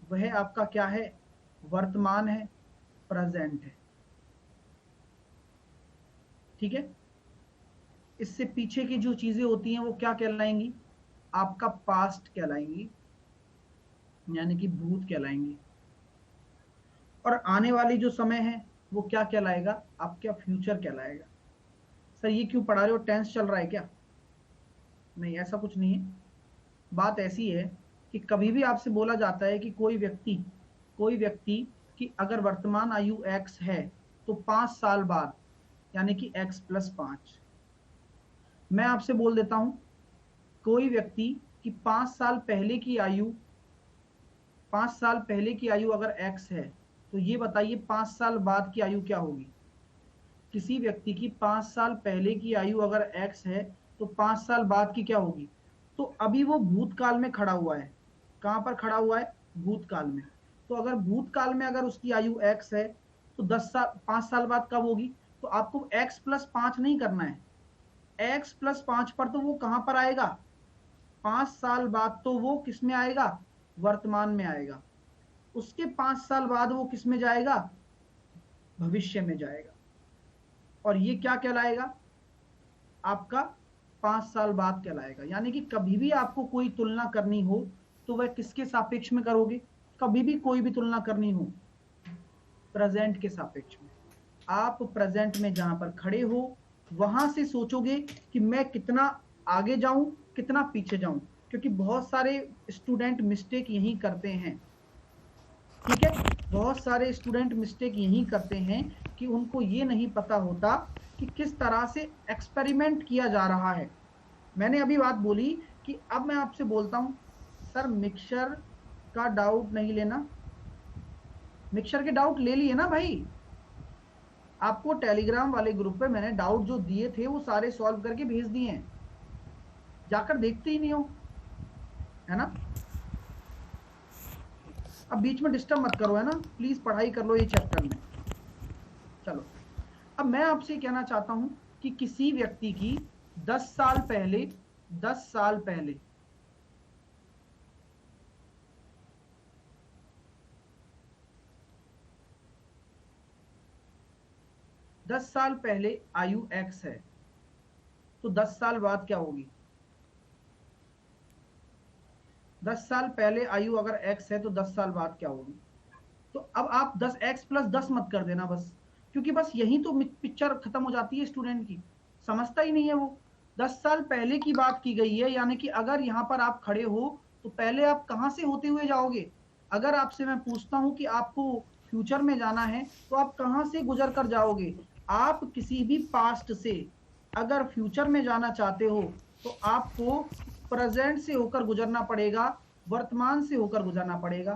वह आपका क्या है, वर्तमान है, प्रेजेंट है। ठीक है, इससे पीछे की जो चीजें होती हैं वो क्या कहलाएंगी, आपका पास्ट कहलाएंगी, यानी कि भूत कहलाएंगी। और आने वाली जो समय है वो क्या कहलाएगा, आपका फ्यूचर कहलाएगा। सर ये क्यों पढ़ा रहे हो, टेंस चल रहा है क्या? नहीं, ऐसा कुछ नहीं है। बात ऐसी है कि कभी भी आपसे बोला जाता है कि कोई व्यक्ति की अगर वर्तमान आयु x है तो 5 साल बाद, यानी कि x+5। मैं आपसे बोल देता हूं, कोई व्यक्ति की 5 साल पहले की आयु, 5 साल पहले की आयु अगर x है तो ये बताइए 5 साल बाद की आयु क्या होगी। किसी व्यक्ति की 5 साल पहले की आयु अगर x है तो 5 साल बाद की क्या होगी। तो अभी वो भूतकाल में खड़ा हुआ है। कहां पर खड़ा हुआ है, भूतकाल में। तो अगर भूतकाल में अगर उसकी आयु x है तो 10 साल, 5 साल बाद कब होगी। तो आपको x+5 नहीं करना है, x+5 पर तो वो कहां पर आएगा, 5 साल बाद तो वो किस में आएगा, वर्तमान में आएगा। उसके 5 साल बाद वो किस में जाएगा, भविष्य में जाएगा। और ये क्या कहलाएगा, आपका 5 साल बाद कहलाएगा। यानी कि कभी भी आपको कोई तुलना करनी हो तो वह किसके सापेक्ष में करोगे, कभी भी कोई भी तुलना करनी हो, प्रेजेंट के सापेक्ष में। आप प्रेजेंट में जहां पर खड़े हो वहां से सोचोगे कि मैं कितना आगे जाऊं, कितना पीछे जाऊं। क्योंकि बहुत सारे स्टूडेंट मिस्टेक यही करते हैं। ठीक है, बहुत सारे स्टूडेंट मिस्टेक यही करते हैं कि उनको ये नहीं पता होता कि किस तरह से एक्सपेरिमेंट किया जा रहा है। मैंने अभी बात बोली कि अब मैं आपसे बोलता हूं, सर मिक्सचर का डाउट नहीं लेना। मिक्सचर के डाउट ले लिए ना भाई। आपको टेलीग्राम वाले ग्रुप पे मैंने डाउट जो दिए थे वो सारे सॉल्व करके भेज दिए हैं, जाकर देखते ही नहीं हो, है ना। अब बीच में डिस्टर्ब मत करो, है ना, प्लीज पढ़ाई कर लो ये चैप्टर में। चलो, अब मैं आपसे कहना चाहता हूं कि किसी व्यक्ति की 10 साल पहले, 10 साल पहले 10 साल पहले आयु x है तो 10 साल बाद क्या होगी। 10 साल पहले आयु अगर x है तो 10 साल बाद क्या होगी। तो अब आप 10x+10 मत कर देना बस, क्योंकि बस यही तो पिक्चर खत्म हो जाती है स्टूडेंट की। समझता ही नहीं है वो। 10 साल पहले की बात की गई है, यानी कि अगर यहां पर आप खड़े हो तो पहले आप कहां से होते हुए जाओगे। अगर आपसे मैं पूछता हूं कि आपको फ्यूचर में जाना है तो आप कहां से गुजर कर जाओगे। आप किसी भी पास्ट से अगर फ्यूचर में जाना चाहते हो तो आपको प्रेजेंट से होकर गुजरना पड़ेगा, वर्तमान से होकर गुजरना पड़ेगा।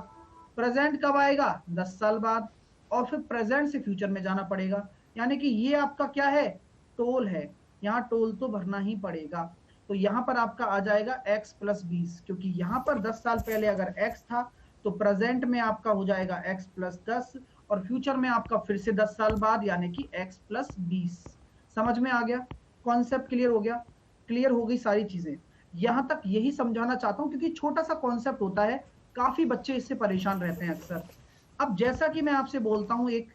प्रेजेंट कब आएगा, 10 साल बाद। और फिर प्रेजेंट से फ्यूचर में जाना पड़ेगा। यानी कि ये आपका क्या है, टोल है। यहाँ टोल तो भरना ही पड़ेगा। तो यहाँ पर आपका आ जाएगा x+20, क्योंकि यहाँ पर 10 साल पहले अगर x था तो प्रेजेंट में आपका हो जाएगा x+10, और फ्यूचर में आपका फिर से 10 साल बाद, यानी कि x+20। समझ में आ गया, कॉन्सेप्ट क्लियर हो गया, क्लियर हो गई सारी चीजें। यहां तक यही समझाना चाहता हूं क्योंकि छोटा सा कॉन्सेप्ट होता है, काफी बच्चे इससे परेशान रहते हैं अक्सर। अब जैसा कि मैं आपसे बोलता हूं, एक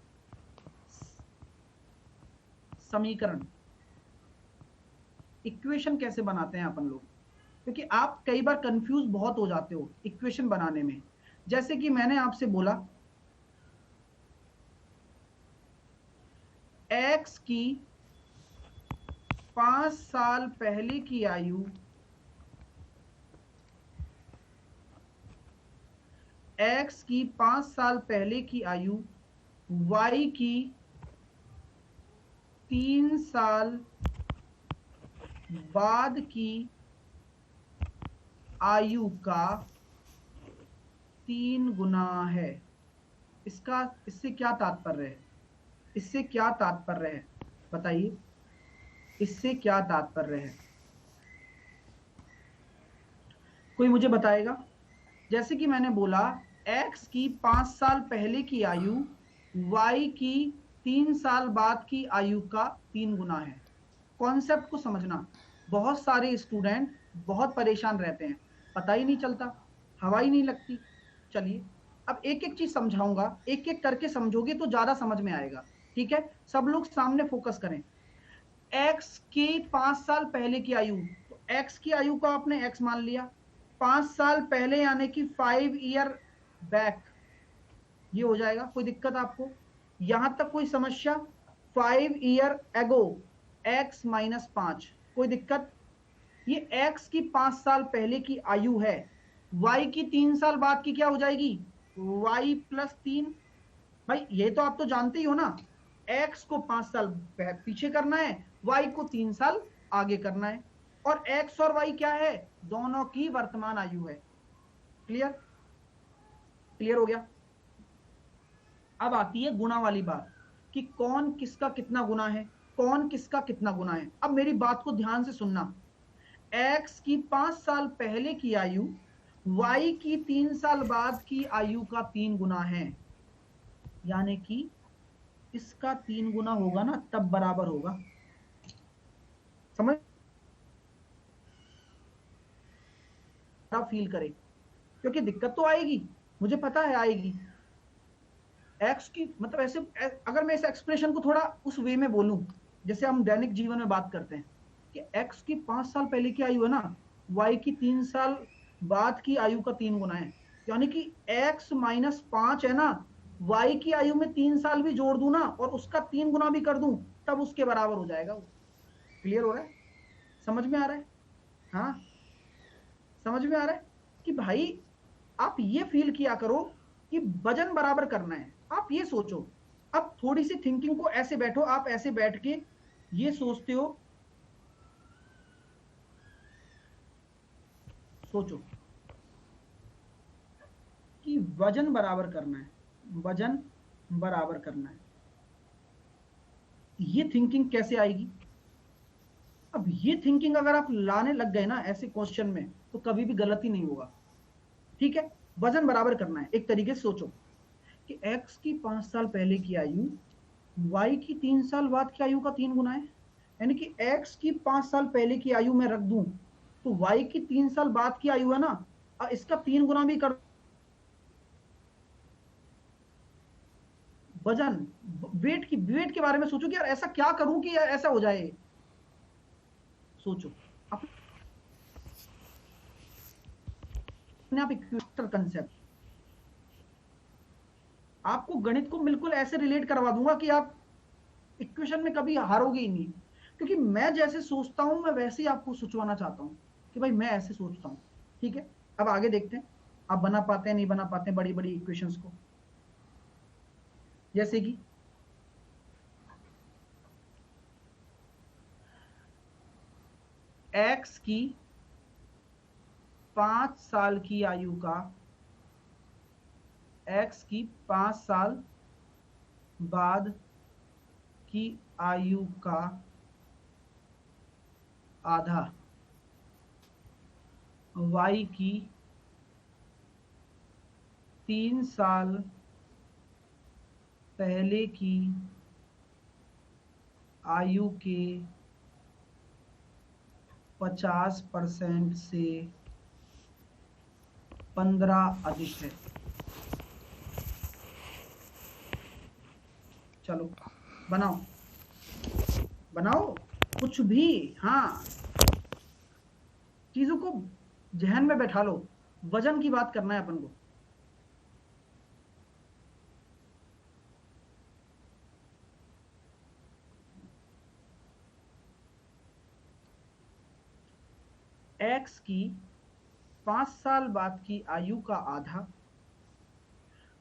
समीकरण, इक्वेशन कैसे बनाते हैं अपन लोग, क्योंकि आप कई बार कंफ्यूज बहुत हो जाते हो इक्वेशन बनाने में। जैसे कि मैंने आपसे बोला x की 5 साल पहले की आयु, x की 5 साल पहले की आयु y की 3 साल बाद की आयु का 3 गुना है। इससे क्या तात्पर्य है, इससे क्या तात्पर्य है, बताइए, इससे क्या तात्पर्य है, कोई मुझे बताएगा। जैसे कि मैंने बोला x की 5 साल पहले की आयु y की 3 साल बाद की आयु का 3 गुना है। कॉन्सेप्ट को समझना, बहुत सारे स्टूडेंट बहुत परेशान रहते हैं, पता ही नहीं चलता, हवा ही नहीं लगती। चलिए, अब एक एक चीज समझाऊंगा, एक एक करके समझोगे तो ज्यादा समझ में आएगा। ठीक है, सब लोग सामने फोकस करें। एक्स की 5 साल पहले की आयु, तो एक्स की आयु को आपने एक्स मान लिया, 5 साल पहले यानी कि 5 ईयर बैक, ये हो जाएगा। कोई दिक्कत आपको यहां तक कोई समस्या? 5 ईयर एगो, एक्स माइनस 5, कोई दिक्कत? ये एक्स की 5 साल पहले की आयु है, वाई की 3 साल बाद की क्या हो जाएगी? Y plus 3। भाई ये तो आप तो जानते ही हो ना, एक्स को 5 साल पीछे करना है, वाई को 3 साल आगे करना है, और एक्स और वाई क्या है? दोनों की वर्तमान आयु है। क्लियर? क्लियर हो गया? अब आती है गुणा वाली बात कि कौन किसका कितना गुना है, कौन किसका कितना गुना है। अब मेरी बात को ध्यान से सुनना, एक्स की 5 साल पहले की आयु वाई की 3 साल बाद की आयु का 3 गुना है, यानी कि इसका 3 गुना होगा ना, तब बराबर होगा। समझ? फील करे, क्योंकि दिक्कत तो आएगी, मुझे पता है आएगी। एक्स की मतलब ऐसे, अगर मैं इस एक्सप्रेशन को थोड़ा उस वे में बोलूं जैसे हम दैनिक जीवन में बात करते हैं कि एक्स की 5 साल पहले की आयु है ना, वाई की 3 साल बाद की आयु का 3 गुना है, यानी कि एक्स माइनस 5 है ना, वाई की आयु में 3 साल भी जोड़ दूं ना और उसका 3 गुना भी कर दूं, तब उसके बराबर हो जाएगा वो। क्लियर हो रहा है? समझ में आ रहा है? हाँ, समझ में आ रहा है कि भाई आप ये फील किया करो कि वजन बराबर करना है। आप ये सोचो, अब थोड़ी सी थिंकिंग को ऐसे बैठो, आप ऐसे बैठ के ये सोचते हो, सोचो कि वजन बराबर करना है, वजन बराबर करना है, ये थिंकिंग कैसे आएगी? अब ये थिंकिंग अगर आप लाने लग गए ना ऐसे क्वेश्चन में, तो कभी भी गलती नहीं होगा। ठीक है, वजन बराबर करना है। एक तरीके से सोचो कि एक्स की 5 साल पहले की आयु वाई की 3 साल बाद की आयु का 3 गुना है, यानी कि एक्स की 5 साल पहले की आयु में रख दूं तो वाई की 3 साल बाद की आयु है ना, इसका 3 गुना भी कर। वजन, वेट के बारे में सोचो कि यार ऐसा क्या करूं कि ऐसा हो जाए। सोचो अपने आप, इक्वेटर कंसेप्ट आपको गणित को बिल्कुल ऐसे रिलेट करवा दूंगा कि आप इक्वेशन में कभी हारोगे ही नहीं, क्योंकि मैं जैसे सोचता हूं मैं वैसे ही आपको सोचवाना चाहता हूं कि भाई मैं ऐसे सोचता हूं। ठीक है, अब आगे देखते हैं आप बना पाते हैं नहीं बना पाते हैं बड़ी बड़ी इक्वेशंस को। जैसे कि एक्स की 5 साल की आयु का, एक्स की 5 साल बाद की आयु का आधा, वाई की 3 साल पहले की आयु के 50% से 15 अधिक है। चलो बनाओ, बनाओ कुछ भी। हाँ, चीजों को जहन में बैठा लो, वजन की बात करना है अपन को। एक्स की 5 साल बाद की आयु का आधा,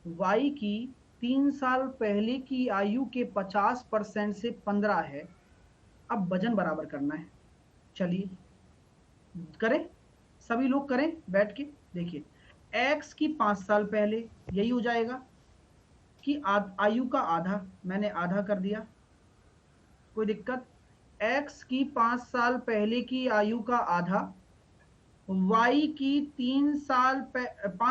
वाई की 3 साल पहले की आयु के 50% से 15 है। अब वजन बराबर करना है। चलिए करें, सभी लोग करें बैठ के। देखिए एक्स की 5 साल पहले, यही हो जाएगा कि आयु का आधा, मैंने आधा कर दिया, कोई दिक्कत? एक्स की 5 साल पहले की आयु का आधा, वाई की 5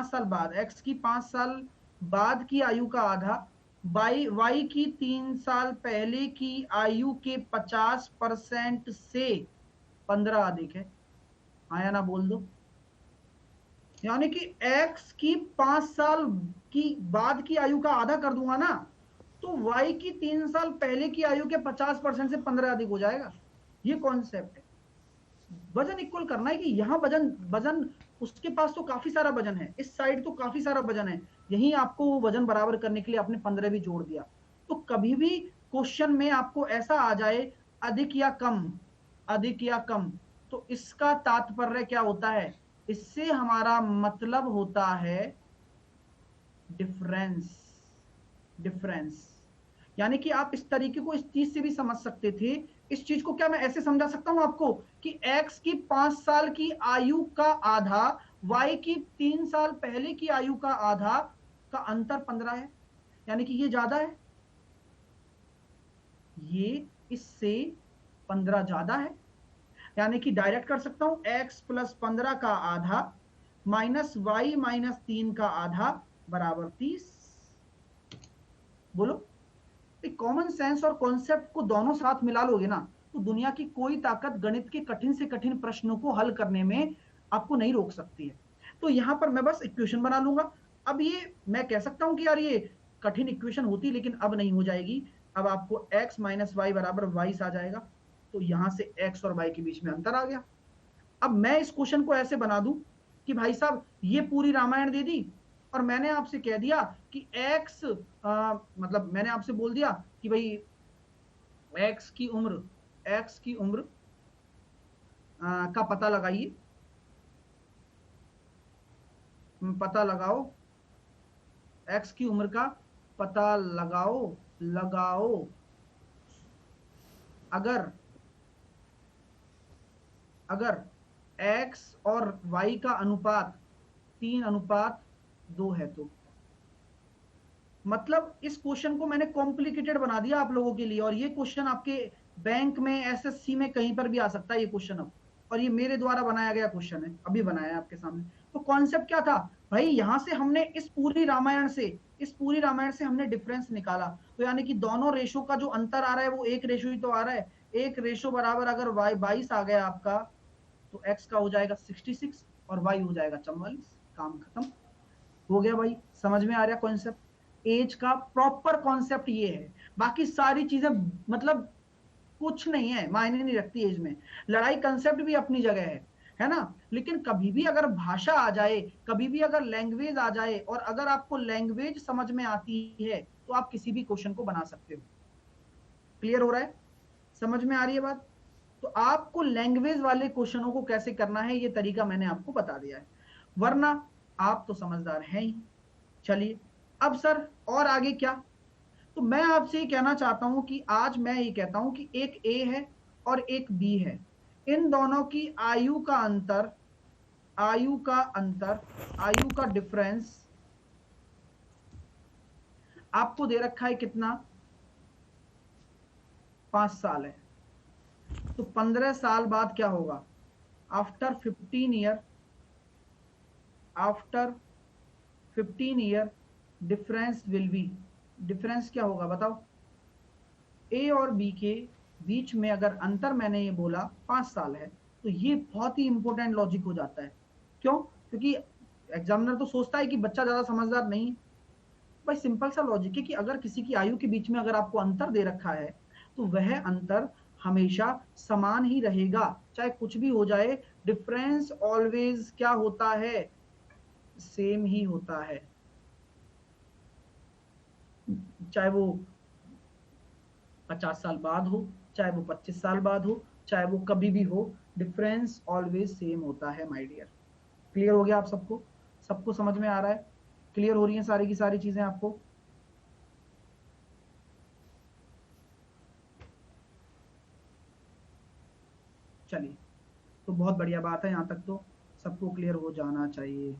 साल बाद, एक्स की 5 साल बाद की आयु का आधा, वाई की 3 साल पहले की आयु के 50% से 15 अधिक है। हाँ या ना बोल दो। यानी कि x की 5 साल की बाद की आयु का आधा कर दूंगा ना, तो y की 3 साल पहले की आयु के 50% से 15 अधिक हो जाएगा। ये कॉन्सेप्ट है। वजन इक्वल करना है कि यहाँ वजन वजन उसके पास तो काफी सारा वजन है, इस साइड तो काफी सारा वजन है, यही आपको वजन बराबर करने के लिए आपने 15 भी जोड़ दिया। तो कभी भी क्वेश्चन में आपको ऐसा आ जाए अधिक या कम, अधिक या कम, तो इसका तात्पर्य क्या होता है, इससे हमारा मतलब होता है डिफरेंस। डिफरेंस यानी कि आप इस तरीके को इस चीज से भी समझ सकते थे। इस चीज को क्या मैं ऐसे समझा सकता हूं आपको कि x की 5 साल की आयु का आधा y की 3 साल पहले की आयु का आधा का अंतर 15 है, यानी कि ये ज्यादा है, ये इससे 15 ज्यादा है। यानी कि डायरेक्ट कर सकता हूं x प्लस 15 का आधा माइनस y माइनस 3 का आधा बराबर 30। बोलो, कॉमन सेंस और कॉन्सेप्ट को दोनों साथ मिला लोगे ना, तो दुनिया की कोई ताकत गणित के कठिन से कठिन प्रश्नों को हल करने में आपको नहीं रोक सकती है। तो यहां पर मैं बस इक्वेशन बना लूंगा। अब ये मैं कह सकता हूं कि यार ये कठिन इक्वेशन होती, लेकिन अब नहीं हो जाएगी। अब आपको x माइनस वाई बराबर 22 आ जाएगा। तो यहां से x और y के बीच में अंतर आ गया। अब मैं इस क्वेश्चन को ऐसे बना दूं कि भाई साहब ये पूरी रामायण दे दी, और मैंने आपसे कह दिया कि x मतलब मैंने आपसे बोल दिया कि भाई x की उम्र, x की उम्र का पता लगाइए, पता लगाओ, x की उम्र का पता लगाओ, लगाओ अगर अगर x और y का अनुपात 3:2 है तो। मतलब इस क्वेश्चन को मैंने कॉम्प्लिकेटेड बना दिया आप लोगों के लिए, और ये क्वेश्चन आपके बैंक में एसएससी में कहीं पर भी आ सकता है ये क्वेश्चन अब। और ये मेरे द्वारा बनाया गया क्वेश्चन है, अभी बनाया है आपके सामने। तो कॉन्सेप्ट क्या था भाई, यहां से हमने इस पूरी रामायण से हमने डिफरेंस निकाला। तो यानी कि दोनों रेशो का जो अंतर आ रहा है वो एक रेशो ही तो आ रहा है। एक रेशो बराबर अगर वाई 22 आ गया आपका, तो एक्स का हो जाएगा 66 और वाई हो जाएगा 44। काम खत्म हो गया भाई। समझ में आ रहा कॉन्सेप्ट? एज का प्रॉपर कॉन्सेप्ट ये है। बाकी सारी चीजें मतलब कुछ नहीं है, मायने नहीं रखती एज में। लड़ाई कंसेप्ट भी अपनी जगह है ना? लेकिन कभी भी अगर भाषा आ जाए, कभी भी अगर लैंग्वेज आ जाए, और अगर आपको लैंग्वेज समझ में आती है, तो आप किसी भी क्वेश्चन को बना सकते हो। क्लियर हो रहा है? समझ में आ रही है बात? तो आपको लैंग्वेज वाले क्वेश्चनों को कैसे करना है, ये तरीका मैंने आपको बता दिया है, वरना आप तो समझदार हैं ही। चलिए, अब सर और आगे क्या? तो मैं आपसे ये कहना चाहता हूं कि आज मैं ये कहता हूं कि एक ए है और एक बी है, इन दोनों की आयु का अंतर, आयु का अंतर, आयु का डिफरेंस आपको दे रखा है कितना? 5 साल है। तो 15 साल बाद क्या होगा? After 15 year, after 15 year difference will be, difference क्या होगा बताओ? ए और बी के बीच में अगर अंतर मैंने ये बोला 5 साल है, तो ये बहुत ही इंपॉर्टेंट लॉजिक हो जाता है। क्यों? क्योंकि एग्जामिनर तो सोचता है कि बच्चा ज्यादा समझदार नहीं है। भाई सिंपल सा लॉजिक है कि अगर किसी की आयु के बीच में अगर आपको अंतर दे रखा है, तो वह अंतर हमेशा समान ही रहेगा, चाहे कुछ भी हो जाए। डिफरेंस ऑलवेज क्या होता है? सेम ही होता है। चाहे वो 50 साल बाद हो, चाहे वो 25 साल बाद हो, चाहे वो कभी भी हो, डिफरेंस ऑलवेज सेम होता है माय डियर। क्लियर हो गया आप सबको? सबको समझ में आ रहा है? क्लियर हो रही हैं सारी की सारी चीजें आपको? चलिए, तो बहुत बढ़िया बात है, यहां तक तो सबको क्लियर हो जाना चाहिए।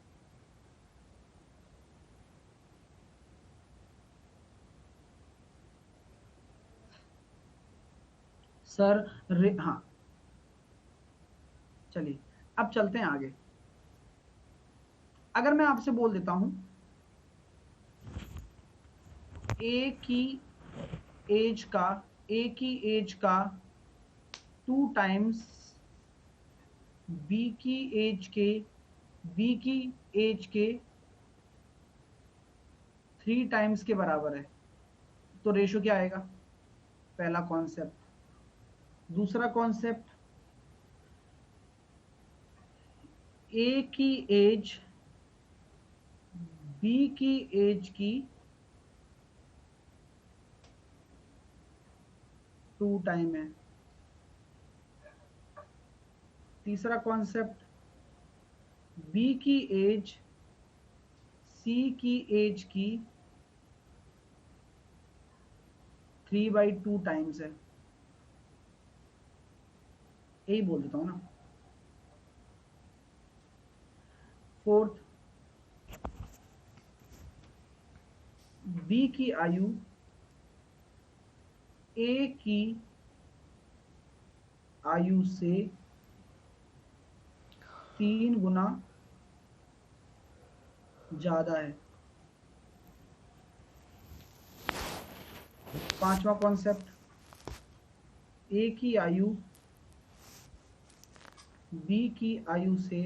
सर हाँ, चलिए अब चलते हैं आगे। अगर मैं आपसे बोल देता हूं ए की एज का, ए की एज का 2 टाइम्स बी की एज के बी की एज के 3 टाइम्स के बराबर है, तो रेशो क्या आएगा? पहला कॉन्सेप्ट। दूसरा कॉन्सेप्ट, ए की एज बी की एज की 2 टाइम है। तीसरा कॉन्सेप्ट, बी की एज सी की एज की 3/2 टाइम्स है। यही बोल देता हूं ना। फोर्थ, बी की आयु ए की आयु से 3 गुना ज्यादा है। पांचवा कॉन्सेप्ट, ए की आयु बी की आयु से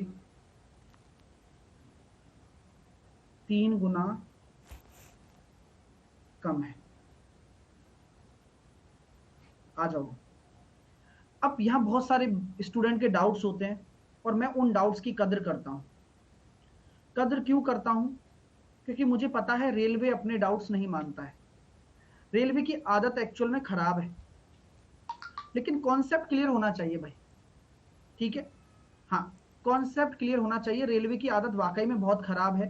3 गुना कम है। आ जाओ। अब यहां बहुत सारे स्टूडेंट के डाउट्स होते हैं और मैं उन डाउट्स की कदर करता हूं। कदर क्यों करता हूं? क्योंकि मुझे पता है रेलवे अपने डाउट्स नहीं मानता है। रेलवे की आदत एक्चुअल में खराब है, लेकिन कॉन्सेप्ट क्लियर होना चाहिए भाई। ठीक है, हाँ, कॉन्सेप्ट क्लियर होना चाहिए। रेलवे की आदत वाकई में बहुत खराब है।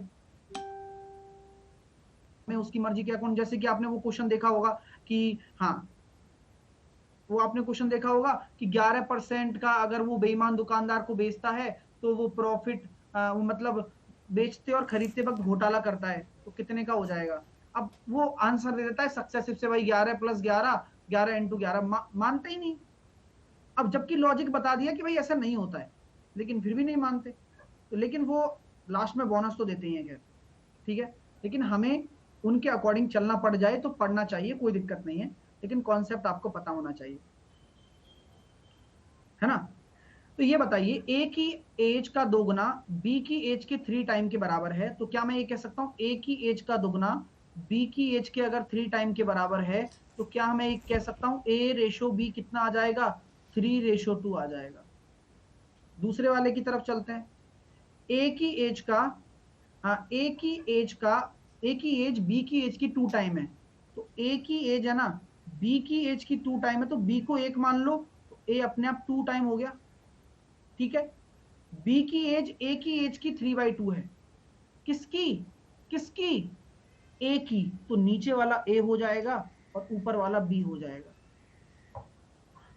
मैं उसकी मर्जी के अकॉर्डिंग, जैसे कि आपने वो क्वेश्चन देखा होगा कि हाँ, वो आपने क्वेश्चन देखा होगा कि 11% का अगर वो बेईमान दुकानदार को बेचता है तो वो प्रॉफिट, वो मतलब बेचते और खरीदते वक्त घोटाला करता है तो कितने का हो जाएगा। अब वो आंसर दे देता है सक्सेसिव से, भाई 11 + 11, 11 × 11। मानते ही नहीं। अब जबकि लॉजिक बता दिया कि भाई ऐसा नहीं होता है, लेकिन फिर भी नहीं मानते। तो लेकिन वो लास्ट में बोनस तो देते ही हैं, खैर ठीक है। लेकिन हमें उनके अकॉर्डिंग चलना पड़ जाए तो पढ़ना चाहिए, कोई दिक्कत नहीं है, लेकिन कॉन्सेप्ट आपको पता होना चाहिए, है ना। तो ये बताइए, ए की एज का 2 गुना बी की एज के 3 टाइम के बराबर है, तो क्या मैं ये कह सकता हूं ए की एज का 2 गुना बी की एज के अगर 3 टाइम के बराबर है, तो क्या मैं ये कह सकता हूं A/B कितना आ जाएगा? 3/2 आ जाएगा। दूसरे वाले की तरफ चलते हैं। ए की एज का, हाँ, ए की एज बी की एज की 2 टाइम है, तो ए की एज है ना, बी की एज की 2 टाइम है, तो बी को 1 मान लो, तो ए अपने आप 2 टाइम हो गया। ठीक है, बी की एज ए की एज की 3/2 है। किसकी? किसकी? ए की। तो नीचे वाला ए हो जाएगा और ऊपर वाला बी हो जाएगा।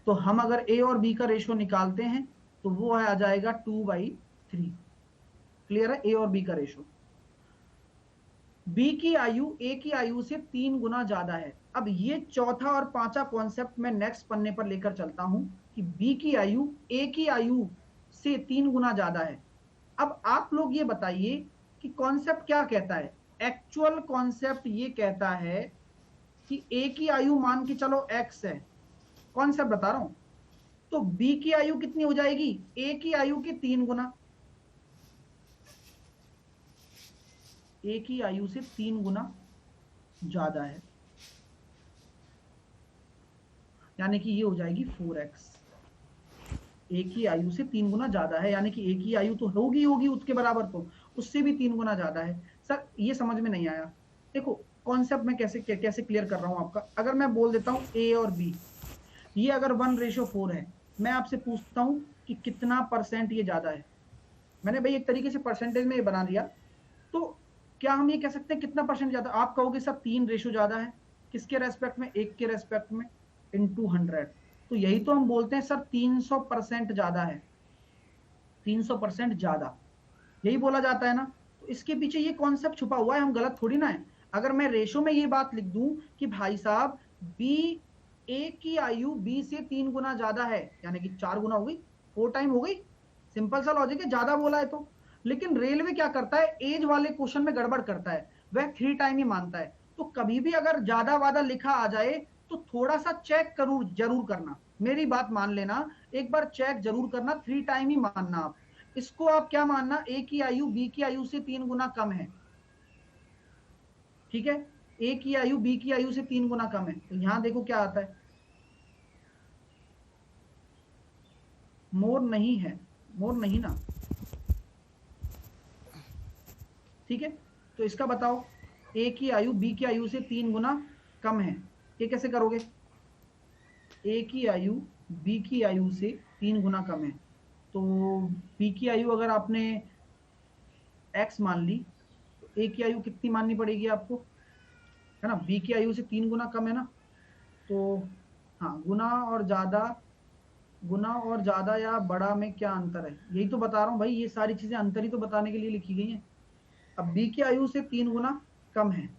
तो हम अगर ए और बी का रेशो निकालते हैं तो वो आ जाएगा 2/3। क्लियर है? ए और बी का रेशो। बी की आयु ए की आयु से 3 गुना ज्यादा है। अब ये चौथा और पांचवा कॉन्सेप्ट मैं नेक्स्ट पन्ने पर लेकर चलता हूं कि बी की आयु ए की आयु से 3 गुना ज्यादा है। अब आप लोग ये बताइए कि कॉन्सेप्ट क्या कहता है? एक्चुअल कॉन्सेप्ट ये कहता है कि ए की आयु मान के चलो x है, कॉन्सेप्ट बता रहा हूं, तो बी की आयु कितनी हो जाएगी? ए की आयु के 3 गुना। ए की आयु से 3 गुना ज्यादा है, यानी कि ये हो जाएगी 4x। ए की आयु से 3 गुना ज्यादा है, यानी कि ए की आयु तो होगी होगी उसके बराबर, तो उससे भी 3 गुना ज्यादा है। सर ये समझ में नहीं आया। देखो कॉन्सेप्ट में कैसे कैसे क्लियर कर रहा हूं आपका। अगर मैं बोल देता हूं ए और बी, ये अगर 1/4 है, मैं आपसे पूछता हूं कि कितना परसेंट ये ज्यादा है। मैंने भाई एक तरीके से परसेंटेज में ये बना दिया, तो क्या हम ये कह सकते हैं कितना परसेंट ज्यादा? आप कहोगे सर 3 ज्यादा है। किसके रेस्पेक्ट में? एक के रेस्पेक्ट में, इनटू 100। तो यही तो हम बोलते हैं सर 300% ज्यादा है, 300% ज्यादा, यही बोला जाता है ना। तो इसके पीछे ये कॉन्सेप्ट छुपा हुआ है, हम गलत थोड़ी ना है। अगर मैं रेशो में ये बात लिख दूं कि भाई साहब बी, ए की आयु बी से 3 गुना ज्यादा है, यानी कि 4 गुना हो गई, 4 टाइम हो गई, सिंपल सा लॉजिक है, ज्यादा बोला है तो। लेकिन रेलवे क्या करता है, एज वाले क्वेश्चन में गड़बड़ करता है, वह 3 टाइम ही मानता है। तो कभी भी अगर ज्यादा वादा लिखा आ जाए तो थोड़ा सा चेक जरूर करना, मेरी बात मान लेना, एक बार चेक जरूर करना, 3 टाइम ही मानना आप। इसको आप क्या मानना, ए की आयु बी की आयु से 3 गुना कम है, ठीक है, ए की आयु बी की आयु से 3 गुना कम है, तो यहां देखो क्या आता है, मोर नहीं है, मोर नहीं ना, ठीक है। तो इसका बताओ, ए की आयु बी की आयु से 3 गुना कम है, ये कैसे करोगे, ए की आयु बी की आयु से 3 गुना कम है, तो बी की आयु अगर आपने एक्स मान ली, तो ए की आयु कितनी माननी पड़ेगी आपको, है ना, बी की आयु से 3 गुना कम है ना, तो हाँ, गुना और ज्यादा या बड़ा में क्या अंतर है, यही तो बता रहा हूं भाई, ये सारी चीजें अंतर ही तो बताने के लिए लिखी गई हैं। अब बी की आयु से 3 गुना कम है,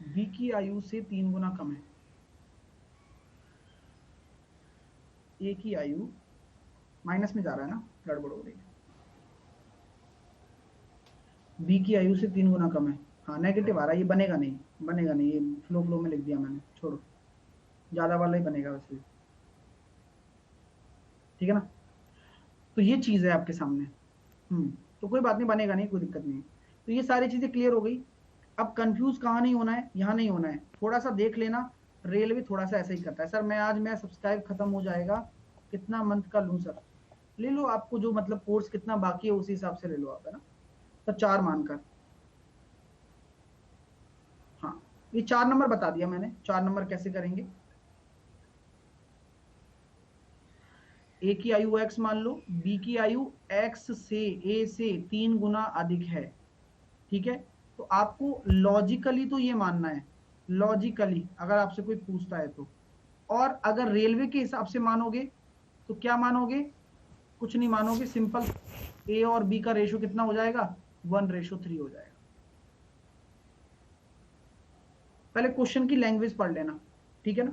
बी की आयु से 3 गुना कम है, ए की आयु माइनस में जा रहा है ना, गड़बड़ हो रही है, बी की आयु से 3 गुना कम है, हाँ नेगेटिव आ रहा है, ये बनेगा नहीं, बनेगा नहीं, ये फ्लो में लिख दिया मैंने, छोड़ो, ज्यादा वाला ही बनेगा वैसे, ठीक है ना, तो ये चीज है आपके सामने, तो कोई बात नहीं, बनेगा नहीं, कोई दिक्कत नहीं है। तो ये सारी चीजें क्लियर हो गई। अब कंफ्यूज कहाँ नहीं होना है, यहाँ नहीं होना है, थोड़ा सा देख लेना, रेलवे थोड़ा सा ऐसे ही करता है, सर मैं आज मैं सब्सक्राइब खत्म हो जाएगा, कितना मंथ का लूँ सर, ले लो, आपको जो मतलब कोर्स कितना बाकी है उसी हिसाब से ले लो आप, है ना, तो 4 मानकर, हाँ, ये 4 नंबर बता दिया मैंने, 4 नंबर कैसे करेंगे, ए की आयु x मान लो, बी की आयु x से ए से 3 गुना अधिक है, ठीक है, तो आपको लॉजिकली तो ये मानना है, लॉजिकली अगर आपसे कोई पूछता है तो, और अगर रेलवे के हिसाब से मानोगे तो क्या मानोगे, कुछ नहीं मानोगे, सिंपल, ए और बी का रेशो कितना हो जाएगा, 1:3 हो जाएगा। पहले क्वेश्चन की लैंग्वेज पढ़ लेना, ठीक है ना,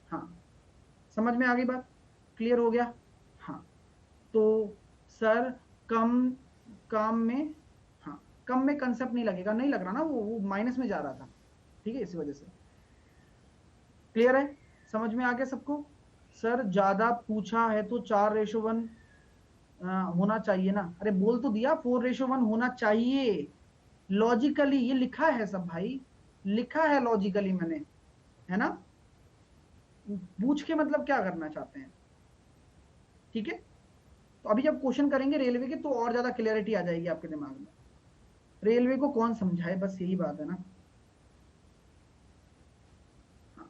हाँ, समझ में आ गई बात, क्लियर हो गया, हाँ, तो सर कम काम में, हाँ, कम में कंसेप्ट नहीं लगेगा, नहीं लग रहा ना, वो माइनस में जा रहा था, ठीक है, इसी वजह से, क्लियर है, समझ में आ गया सबको, सर ज्यादा पूछा है तो 4:1 होना चाहिए ना, अरे बोल तो दिया 4:1 होना चाहिए, लॉजिकली ये लिखा है सब भाई, लिखा है लॉजिकली मैंने, है ना, पूछ के मतलब क्या करना चाहते हैं, ठीक है। तो अभी जब क्वेश्चन करेंगे रेलवे के तो और ज्यादा क्लियरिटी आ जाएगी आपके दिमाग में, रेलवे को कौन समझाए, बस यही बात है ना, हाँ।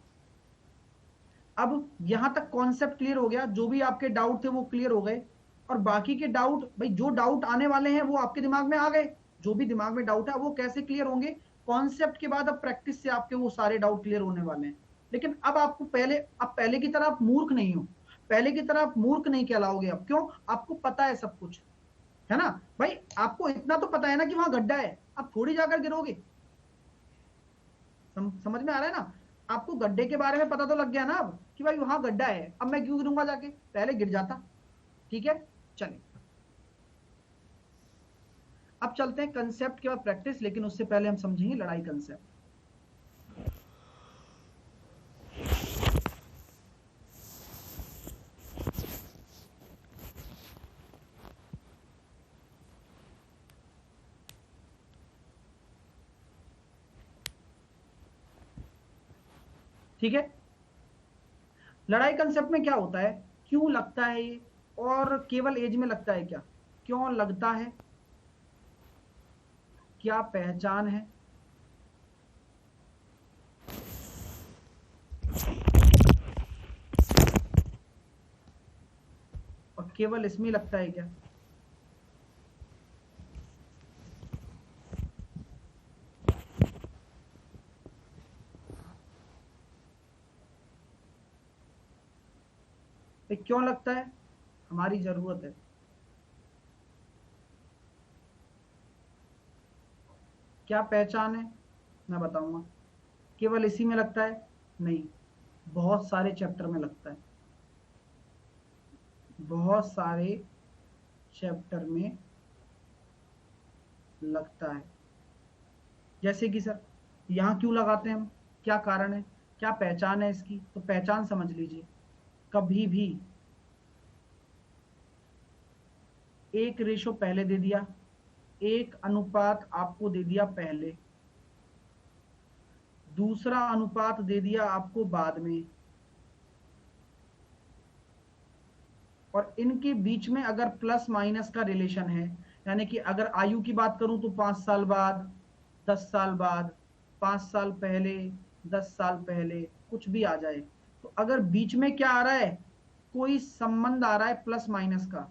अब यहां तक कॉन्सेप्ट क्लियर हो गया, जो भी आपके डाउट थे वो क्लियर हो गए, और बाकी के डाउट भाई, जो डाउट आने वाले हैं वो आपके दिमाग में आ गए, जो भी दिमाग में डाउट है वो कैसे क्लियर होंगे, कॉन्सेप्ट के बाद अब प्रैक्टिस से आपके वो सारे डाउट क्लियर होने वाले हैं। लेकिन अब आपको पहले की तरह आप मूर्ख नहीं हो, पहले की तरह आप मूर्ख नहीं कहलाओगे, अब क्यों, आपको पता है सब कुछ, है ना भाई, आपको इतना तो पता है ना कि वहां गड्ढा है, आप थोड़ी जाकर गिरोगे, समझ में आ रहा है ना, आपको गड्ढे के बारे में पता तो लग गया ना अब, कि भाई वहां गड्ढा है, अब मैं क्यों गिरूंगा जाके, पहले गिर जाता, ठीक है, चलिए, अब चलते हैं कंसेप्ट के बाद प्रैक्टिस, लेकिन उससे पहले हम समझेंगे लड़ाई कंसेप्ट, ठीक है। लड़ाई कंसेप्ट में क्या होता है, क्यों लगता है ये, और केवल एज में लगता है क्या, क्यों लगता है, क्या पहचान है, और केवल इसमें लगता है क्या, ये क्यों लगता है, हमारी जरूरत है, क्या पहचान है, मैं बताऊंगा, केवल इसी में लगता है, नहीं, बहुत सारे चैप्टर में लगता है, बहुत सारे चैप्टर में लगता है, जैसे कि सर यहाँ क्यों लगाते हैं हम, क्या कारण है, क्या पहचान है इसकी, तो पहचान समझ लीजिए, कभी भी एक रेशो पहले दे दिया, एक अनुपात आपको दे दिया पहले, दूसरा अनुपात दे दिया आपको बाद में, और इनके बीच में अगर प्लस माइनस का रिलेशन है, यानी कि अगर आयु की बात करूं तो 5 साल बाद, 10 साल बाद, 5 साल पहले, 10 साल पहले, कुछ भी आ जाए, तो अगर बीच में क्या आ रहा है, कोई संबंध आ रहा है प्लस माइनस का,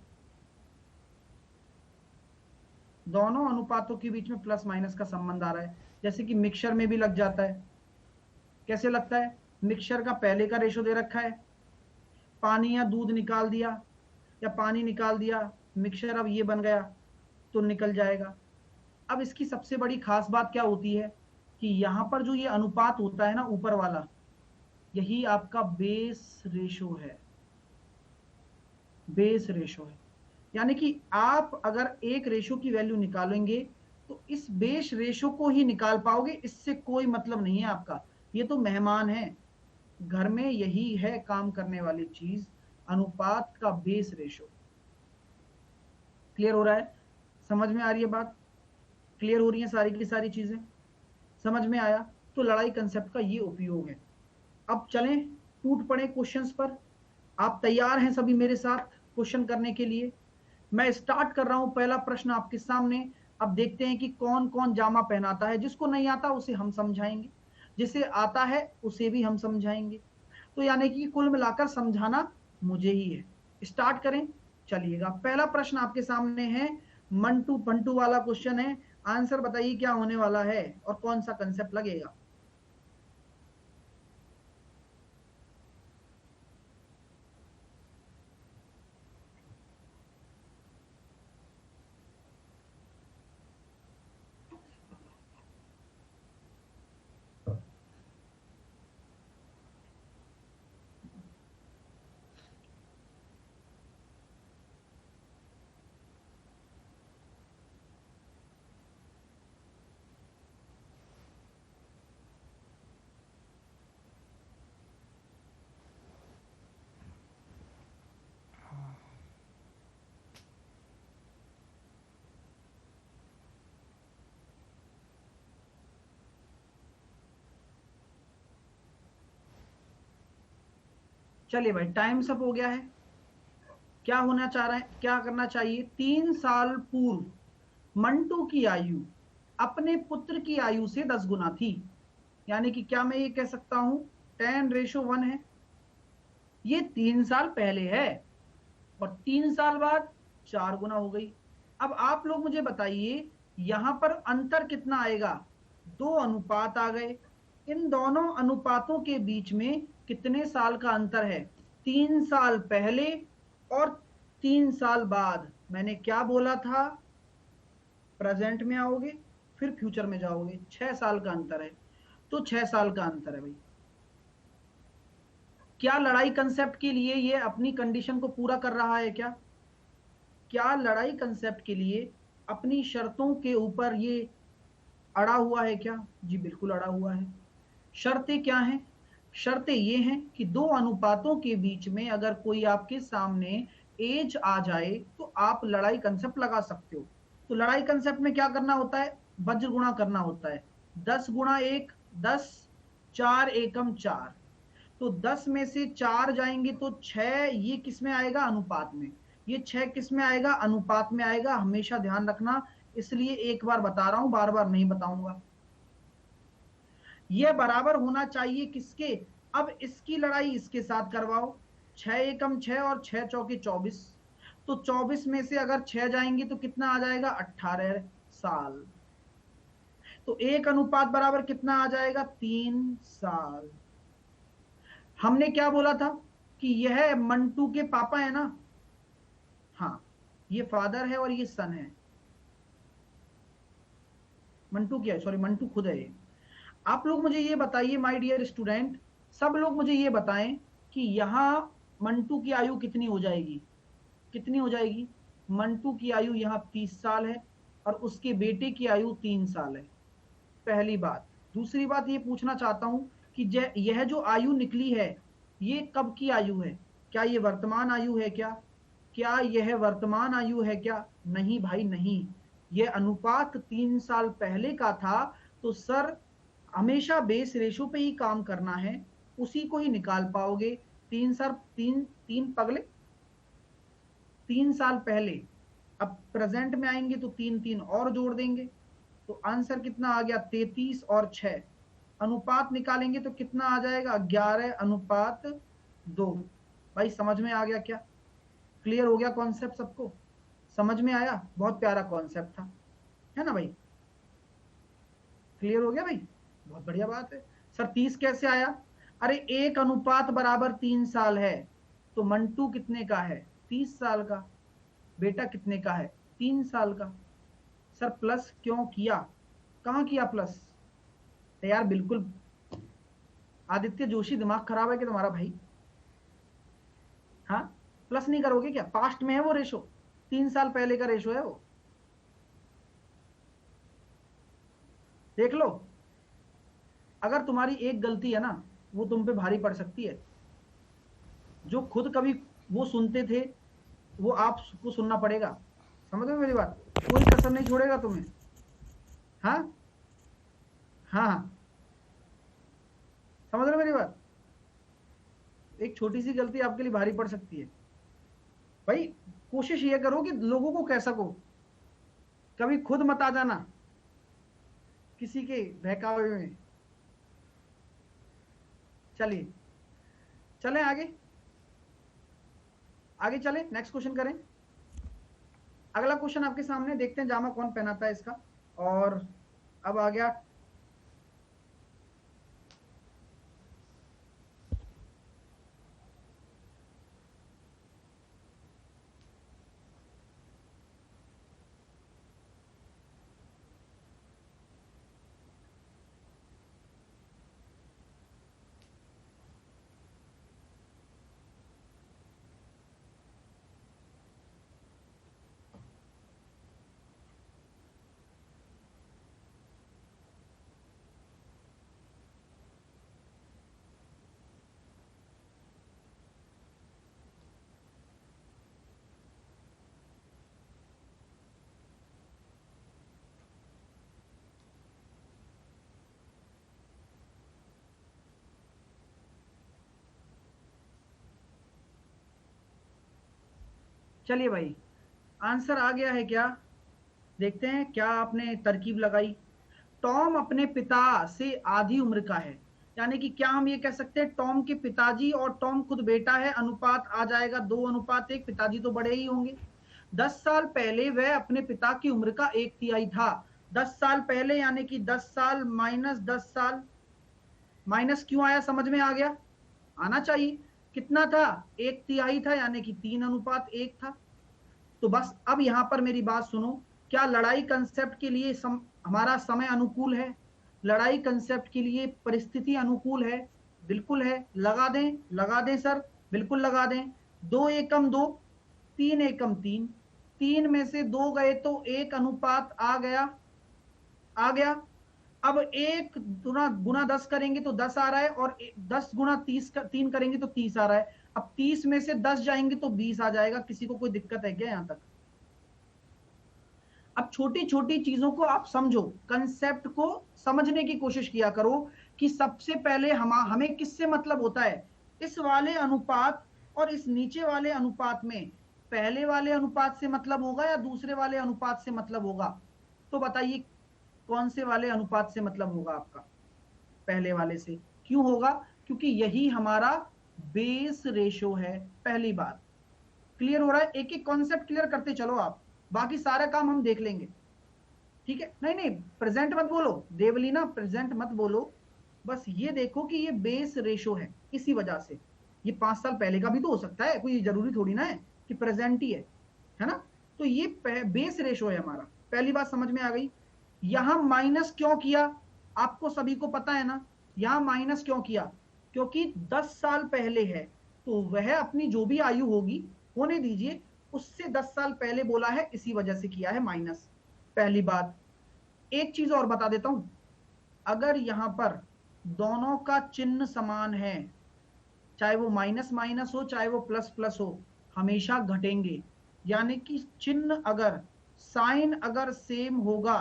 दोनों अनुपातों के बीच में प्लस माइनस का संबंध आ रहा है, जैसे कि मिक्सचर में भी लग जाता है। कैसे लगता है? मिक्सचर का पहले का रेशो दे रखा है, पानी या दूध निकाल दिया या पानी निकाल दिया, मिक्सचर अब ये बन गया तो निकल जाएगा। अब इसकी सबसे बड़ी खास बात क्या होती है कि यहां पर जो ये अनुपात होता है ना ऊपर वाला, यही आपका बेस रेशो है, बेस रेशो है। यानी कि आप अगर एक रेशो की वैल्यू निकालेंगे तो इस बेस रेशो को ही निकाल पाओगे, इससे कोई मतलब नहीं है आपका, ये तो मेहमान है घर में, यही है काम करने वाली चीज, अनुपात का बेस रेशो। क्लियर हो रहा है? समझ में आ रही है बात? क्लियर हो रही है सारी की सारी चीजें? समझ में आया? तो लड़ाई कंसेप्ट का ये उपयोग है। अब चलें टूट पड़े क्वेश्चंस पर। आप तैयार हैं सभी मेरे साथ क्वेश्चन करने के लिए? मैं स्टार्ट कर रहा हूं, पहला प्रश्न आपके सामने। अब देखते हैं कि कौन कौन जामा पहनाता है। जिसको नहीं आता उसे हम समझाएंगे, जिसे आता है उसे भी हम समझाएंगे, तो यानी कि कुल मिलाकर समझाना मुझे ही है। स्टार्ट करें, चलिएगा। पहला प्रश्न आपके सामने है, मंटू पंटू वाला क्वेश्चन है। आंसर बताइए क्या होने वाला है और कौन सा कंसेप्ट लगेगा। चलिए भाई, टाइम सब हो गया है। क्या होना चाह रहे हैं, क्या करना चाहिए? 3 साल पूर्व मंटू की आयु अपने पुत्र की आयु से 10 गुना थी। यानी कि क्या मैं ये कह सकता हूं 10:1 है। ये 3 साल पहले है और 3 साल बाद 4 गुना हो गई। अब आप लोग मुझे बताइए यहां पर अंतर कितना आएगा? 2 अनुपात आ गए। इन दोनों अनुपातों के बीच में कितने साल का अंतर है? 3 साल पहले और 3 साल बाद। मैंने क्या बोला था? प्रेजेंट में आओगे फिर फ्यूचर में जाओगे, 6 साल का अंतर है। तो 6 साल का अंतर है भाई। क्या लड़ाई कंसेप्ट के लिए ये अपनी कंडीशन को पूरा कर रहा है? क्या क्या लड़ाई कंसेप्ट के लिए अपनी शर्तों के ऊपर ये अड़ा हुआ है? क्या जी बिल्कुल अड़ा हुआ है। शर्तें क्या हैं? शर्तें ये हैं कि 2 अनुपातों के बीच में अगर कोई आपके सामने एज आ जाए तो आप लड़ाई कंसेप्ट लगा सकते हो। तो लड़ाई कंसेप्ट में क्या करना होता है? वज्र गुणा करना होता है। 10 गुणा 1 10, 4 एकम 4। तो 10 में से 4 जाएंगे तो 6, ये किस में आएगा? अनुपात में। ये 6 किस में आएगा? अनुपात में आएगा, हमेशा ध्यान रखना। इसलिए एक बार बता रहा हूं, बार बार नहीं बताऊंगा। यह बराबर होना चाहिए किसके? अब इसकी लड़ाई इसके साथ करवाओ। 6 एकम 6 और 6 चौके 24। तो 24 में से अगर 6 जाएंगे तो कितना आ जाएगा? 18 साल। तो एक अनुपात बराबर कितना आ जाएगा? 3 साल। हमने क्या बोला था कि यह मंटू के पापा है ना? हाँ, ये फादर है और ये सन है। मंटू क्या है? सॉरी, मंटू खुद है ये। आप लोग मुझे ये बताइए माय डियर स्टूडेंट, सब लोग मुझे ये बताएं कि यहां मंटू की आयु कितनी हो जाएगी? कितनी हो जाएगी? मंटू की आयु यहां 30 साल है और उसके बेटे की आयु 3 साल है। पहली बात। दूसरी बात ये पूछना चाहता हूं कि यह जो आयु निकली है ये कब की आयु है? क्या ये वर्तमान आयु है? क्या क्या यह वर्तमान आयु है क्या? नहीं भाई नहीं, यह अनुपात 3 साल पहले का था। तो सर हमेशा बेस रेशो पे ही काम करना है, उसी को ही निकाल पाओगे। 3 साल, तीन तीन पगले 3 साल पहले, अब प्रेजेंट में आएंगे तो तीन तीन और जोड़ देंगे, तो आंसर कितना आ गया? 33 और 6। अनुपात निकालेंगे तो कितना आ जाएगा? 11:2। भाई समझ में आ गया क्या? क्लियर हो गया कॉन्सेप्ट सबको? समझ में आया? बहुत प्यारा कॉन्सेप्ट था, है ना भाई? क्लियर हो गया भाई? बहुत बढ़िया बात है। सर 30 कैसे आया? अरे 1:3 साल है, तो मंटू कितने का है? 30 साल का। बेटा कितने का है? 3 साल का। सर प्लस क्यों किया? कहाँ किया प्लस? तो यार बिल्कुल आदित्य जोशी दिमाग खराब है कि तुम्हारा भाई? हाँ, प्लस नहीं करोगे क्या? पास्ट में है वो रेशो, 3 साल पहले का रेशो है वो, देख लो। अगर तुम्हारी एक गलती है ना, वो तुम पे भारी पड़ सकती है। जो खुद कभी वो सुनते थे, वो आपको सुनना पड़ेगा। समझ रहे हो मेरी बात? कोई कसर नहीं छोड़ेगा तुम्हें। हाँ हाँ हाँ, समझ रहे हो मेरी बात? एक छोटी सी गलती आपके लिए भारी पड़ सकती है भाई। कोशिश ये करो कि लोगों को कह सको, कभी खुद मत आ जाना किसी के बहकावे में। चलिए, चलें आगे, आगे चलें, नेक्स्ट क्वेश्चन करें। अगला क्वेश्चन आपके सामने, देखते हैं जामा कौन पहनाता है इसका। और अब आ गया चलिए भाई, आंसर आ गया है क्या? देखते हैं क्या आपने तरकीब लगाई। टॉम अपने पिता से आधी उम्र का है, यानी कि क्या हम ये कह सकते हैं टॉम के पिताजी और टॉम खुद बेटा है, अनुपात आ जाएगा 2:1। पिताजी तो बड़े ही होंगे। 10 साल पहले वह अपने पिता की उम्र का 1/3 था। 10 साल पहले यानी कि 10 साल माइनस 10 साल। माइनस क्यों आया? समझ में आ गया? आना चाहिए। कितना था? 1/3 था, यानी कि 3:1 था। तो बस अब यहां पर मेरी बात सुनो। क्या लड़ाई कंसेप्ट के लिए हमारा समय अनुकूल है? लड़ाई कंसेप्ट के लिए परिस्थिति अनुकूल है? बिल्कुल है। लगा दें, लगा दें सर, बिल्कुल लगा दें। 2 एकम 2, 3 एकम 3, 3 में से 2 गए तो 1:1 आ गया, आ गया। अब 1 गुना गुना 10 करेंगे तो 10 आ रहा है, और 10 गुना 3 करेंगे तो 30 आ रहा है। अब 30 में से 10 जाएंगे तो 20 आ जाएगा। किसी को कोई दिक्कत है क्या यहां तक? अब छोटी छोटी चीजों को आप समझो, कंसेप्ट को समझने की कोशिश किया करो कि सबसे पहले हमें किससे मतलब होता है। इस वाले अनुपात और इस नीचे वाले अनुपात में पहले वाले अनुपात से मतलब होगा या दूसरे वाले अनुपात से मतलब होगा? तो बताइए कौन से वाले अनुपात से मतलब होगा आपका? पहले वाले से। क्यों होगा? क्योंकि यही हमारा बेस रेशो है। पहली बात क्लियर हो रहा है? एक एक कॉन्सेप्ट क्लियर करते चलो आप, बाकी सारा काम हम देख लेंगे। ठीक है? नहीं नहीं, प्रेजेंट मत बोलो देवलीना, प्रेजेंट मत बोलो। बस ये देखो कि ये बेस रेशो है, इसी वजह से। ये 5 साल पहले का भी तो हो सकता है, कोई जरूरी थोड़ी ना है कि प्रेजेंट ही है ना? तो ये बेस रेशो है हमारा। पहली बात समझ में आ गई। यहां माइनस क्यों किया? आपको सभी को पता है ना, यहां माइनस क्यों किया? क्योंकि 10 साल पहले है, तो वह अपनी जो भी आयु होगी, होने दीजिए, उससे 10 साल पहले बोला है, इसी वजह से किया है माइनस। पहली बात। एक चीज और बता देता हूं, अगर यहां पर दोनों का चिन्ह समान है, चाहे वो माइनस माइनस हो चाहे वो प्लस प्लस हो, हमेशा घटेंगे। यानी कि चिन्ह अगर, साइन अगर सेम होगा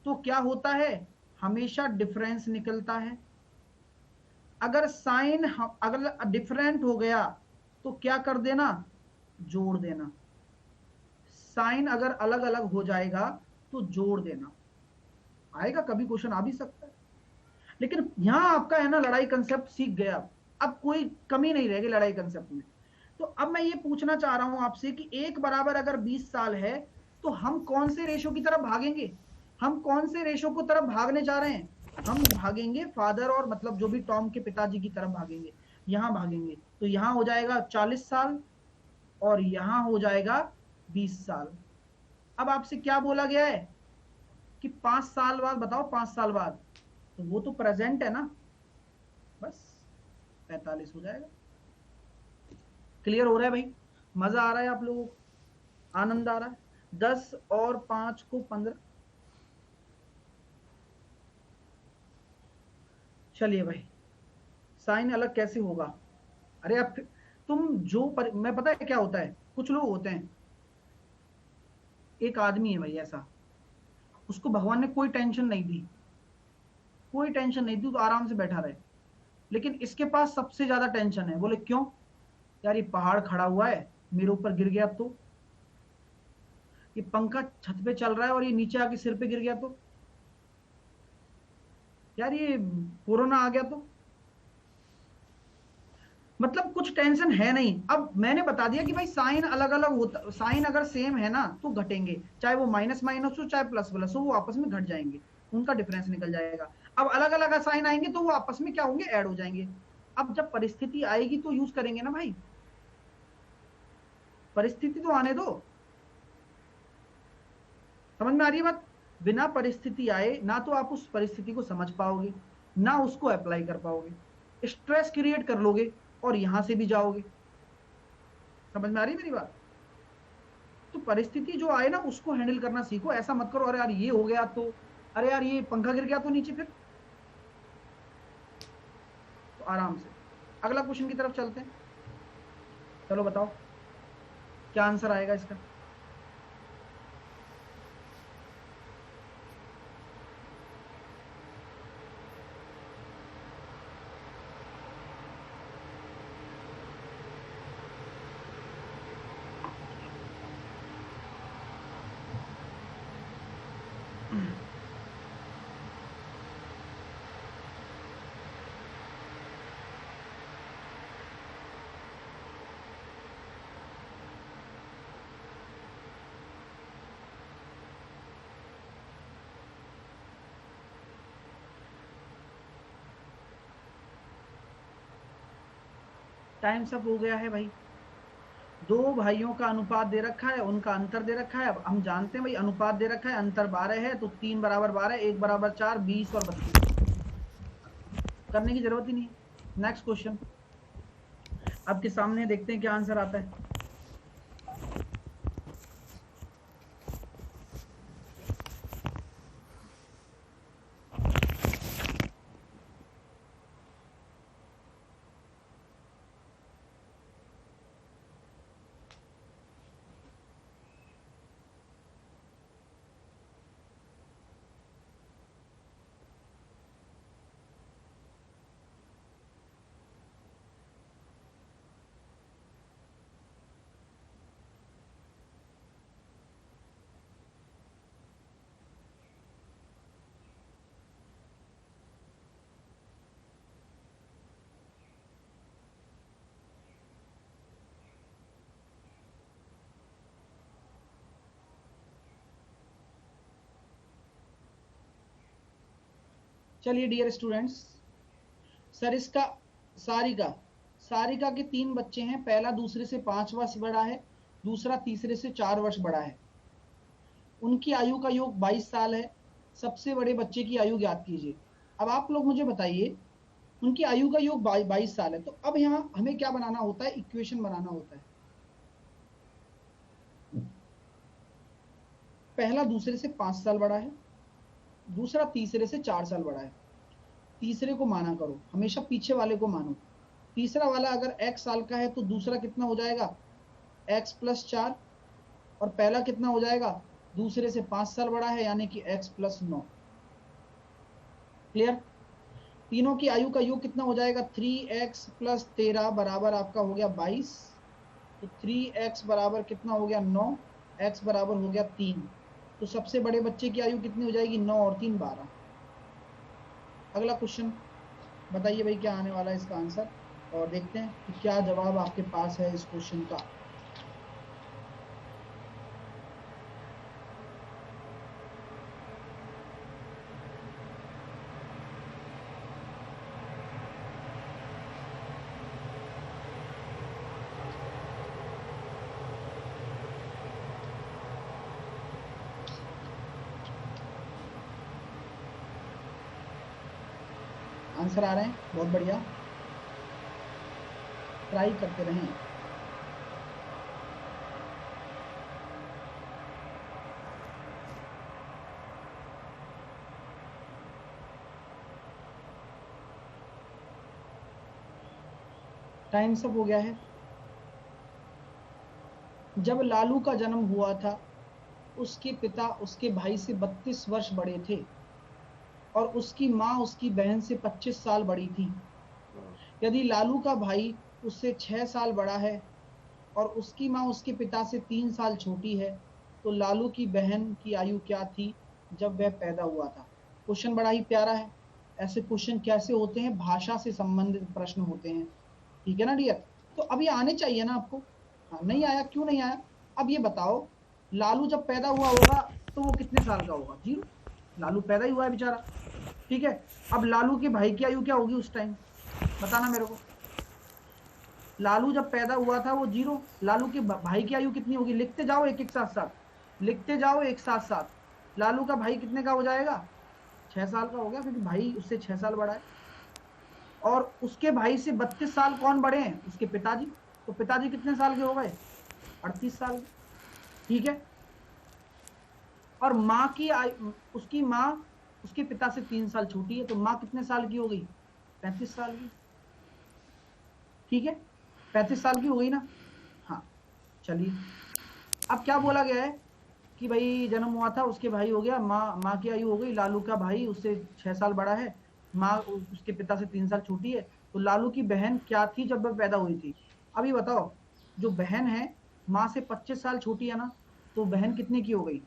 तो क्या होता है, हमेशा डिफरेंस निकलता है। अगर साइन अगर डिफरेंट हो गया तो क्या कर देना, जोड़ देना। साइन अगर अलग अलग हो जाएगा तो जोड़ देना। आएगा कभी क्वेश्चन, आ भी सकता है। लेकिन यहां आपका है ना लड़ाई कंसेप्ट सीख गया, अब कोई कमी नहीं रहेगी लड़ाई कंसेप्ट में। तो अब मैं ये पूछना चाह रहा हूं आपसे कि 1 अगर 20 साल है तो हम कौन से रेशो की तरफ भागेंगे, हम कौन से रेशो को तरफ भागने जा रहे हैं, हम भागेंगे फादर और मतलब जो भी टॉम के पिताजी की तरफ भागेंगे, यहां भागेंगे। तो यहां हो जाएगा 40 साल और यहां हो जाएगा 20 साल। अब आपसे क्या बोला गया है कि 5 साल बाद बताओ, 5 साल बाद, तो वो तो प्रेजेंट है ना, बस 45 हो जाएगा। क्लियर हो रहा है भाई, मजा आ रहा है आप लोगों को, आनंद आ रहा है। 10 और 5 को 15। चलिए भाई, साइन अलग कैसे होगा, अरे अब तुम जो मैं पता है क्या होता है, कुछ लोग होते हैं, एक आदमी है भाई ऐसा, उसको भगवान ने कोई टेंशन नहीं दी, कोई टेंशन नहीं दी, तो आराम से बैठा रहे। लेकिन इसके पास सबसे ज्यादा टेंशन है। बोले क्यों, यार ये पहाड़ खड़ा हुआ है, मेरे ऊपर गिर गया तो, ये पंखा छत पे चल रहा है और ये नीचे आके सिर पे गिर गया तो, यार ये कोरोना आ गया तो। मतलब कुछ टेंशन है नहीं। अब मैंने बता दिया कि भाई साइन अलग अलग होता, साइन अगर सेम है ना तो घटेंगे, चाहे वो माइनस माइनस हो चाहे प्लस प्लस हो, वो आपस में घट जाएंगे, उनका डिफरेंस निकल जाएगा। अब अलग अलग साइन आएंगे तो वो आपस में क्या होंगे, ऐड हो जाएंगे। अब जब परिस्थिति आएगी तो यूज करेंगे ना भाई, परिस्थिति तो आने दो। समझ में आ रही है बात, बिना परिस्थिति आए ना तो आप उस परिस्थिति को समझ पाओगे, ना उसको अप्लाई कर पाओगे, स्ट्रेस क्रिएट कर लोगे और यहां से भी जाओगे। समझ में आ रही है मेरी बात। तो परिस्थिति जो आए ना उसको हैंडल करना सीखो, ऐसा मत करो अरे यार ये हो गया तो, अरे यार ये पंखा गिर गया तो नीचे, फिर तो आराम से अगला क्वेश्चन की तरफ चलते हैं। चलो बताओ क्या आंसर आएगा इसका। टाइम सब हो गया है भाई। दो भाइयों का अनुपात दे रखा है, उनका अंतर दे रखा है। अब हम जानते हैं भाई अनुपात दे रखा है, अंतर 12 है, तो 3 बराबर 12, 1 बराबर 4, 20 और 32, करने की जरूरत ही नहीं है। नेक्स्ट क्वेश्चन आपके सामने, देखते हैं क्या आंसर आता है। चलिए डियर स्टूडेंट्स, सर इसका सारिका, सारिका के 3 बच्चे हैं, पहला दूसरे से 5 वर्ष बड़ा है, दूसरा तीसरे से 4 वर्ष बड़ा है। उनकी आयु का योग 22 साल है। सबसे बड़े बच्चे की आयु ज्ञात कीजिए। अब आप लोग मुझे बताइए, उनकी आयु का योग 22 साल है, तो अब यहाँ हमें क्या बनाना होता है, इक्वेशन बनाना होता है। पहला दूसरे से 5 साल बड़ा है, दूसरा तीसरे से 4 साल बड़ा है। तीसरे को माना करो, हमेशा पीछे वाले को मानो। तीसरा वाला अगर x साल का है तो दूसरा कितना हो जाएगा, x प्लस 4 और पहला कितना हो जाएगा, दूसरे से 5 साल बड़ा है यानी कि x प्लस 9। क्लियर। तीनों की आयु का योग कितना हो जाएगा, 3x प्लस 13 बराबर आपका हो गया 22। तो 3x बराबर कितना हो गया 9, x बराबर हो गया 3। तो सबसे बड़े बच्चे की आयु कितनी हो जाएगी, 9 और 3 12। अगला क्वेश्चन बताइए भाई क्या आने वाला है इसका आंसर, और देखते हैं कि क्या जवाब आपके पास है इस क्वेश्चन का। आंसर आ रहे हैं, बहुत बढ़िया, ट्राई करते रहें। टाइम सब हो गया है। जब लालू का जन्म हुआ था उसके पिता उसके भाई से 32 वर्ष बड़े थे और उसकी माँ उसकी बहन से 25 साल बड़ी थी। यदि लालू का भाई उससे 6 साल बड़ा है और उसकी माँ उसके पिता से 3 साल छोटी है तो लालू की बहन की आयु क्या थी जब वह पैदा हुआ था। क्वेश्चन बड़ा ही प्यारा है। ऐसे क्वेश्चन कैसे होते हैं, भाषा से संबंधित प्रश्न होते हैं, ठीक है ना डियर। तो अब ये आने चाहिए ना आपको। हाँ, नहीं आया, क्यों नहीं आया। अब ये बताओ, लालू जब पैदा हुआ होगा तो वो कितने साल का होगा, 0। लालू पैदा ही हुआ है बेचारा, ठीक है। अब लालू के भाई की आयु क्या होगी उस टाइम, बताना मेरे को। लालू जब पैदा हुआ था वो 0, लालू के भाई की आयु कितनी होगी, लिखते जाओ एक एक साथ साथ, लिखते जाओ एक साथ साथ। लालू का भाई कितने का हो जाएगा, 6 साल का हो गया, क्योंकि भाई उससे 6 साल बड़ा है। और उसके भाई से 32 साल कौन बड़े हैं, उसके पिताजी। तो पिताजी कितने साल के हो गए, 38 साल के, ठीक है। और माँ की उसकी माँ उसके पिता से 3 साल छोटी है, तो माँ कितने साल की हो गई, 35 साल की, ठीक है। 35 साल की हो गई ना। हाँ, चलिए। अब क्या बोला गया है कि भाई जन्म हुआ था, उसके भाई हो गया, माँ की आयु हो गई, लालू का भाई उससे 6 साल बड़ा है, माँ उसके पिता से 3 साल छोटी है। तो लालू की बहन क्या थी जब वह पैदा हुई थी। अब ये बताओ, जो बहन है माँ से 25 साल छोटी है ना, तो बहन कितने की हो गई।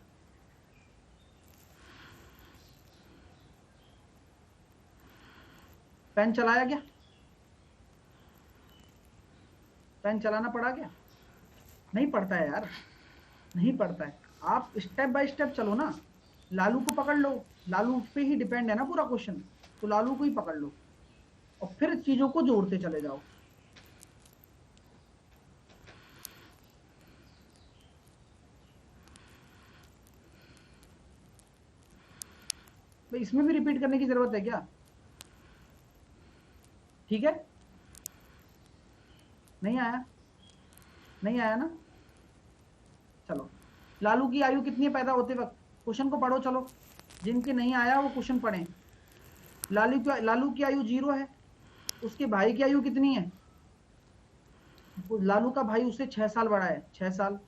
पेन चलाया क्या, पेन चलाना पड़ा क्या, नहीं पड़ता है यार, नहीं पड़ता है। आप स्टेप बाय स्टेप चलो ना, लालू को पकड़ लो, लालू पे ही डिपेंड है ना पूरा क्वेश्चन, तो लालू को ही पकड़ लो और फिर चीजों को जोड़ते चले जाओ। तो इसमें भी रिपीट करने की जरूरत है क्या, ठीक है। नहीं आया, नहीं आया ना। चलो, लालू की आयु कितनी है पैदा होते वक्त, क्वेश्चन को पढ़ो चलो, जिनके नहीं आया वो क्वेश्चन पढ़ें। लालू की आयु 0 है, उसके भाई की आयु कितनी है, लालू का भाई उससे 6 साल बड़ा है, 6 साल।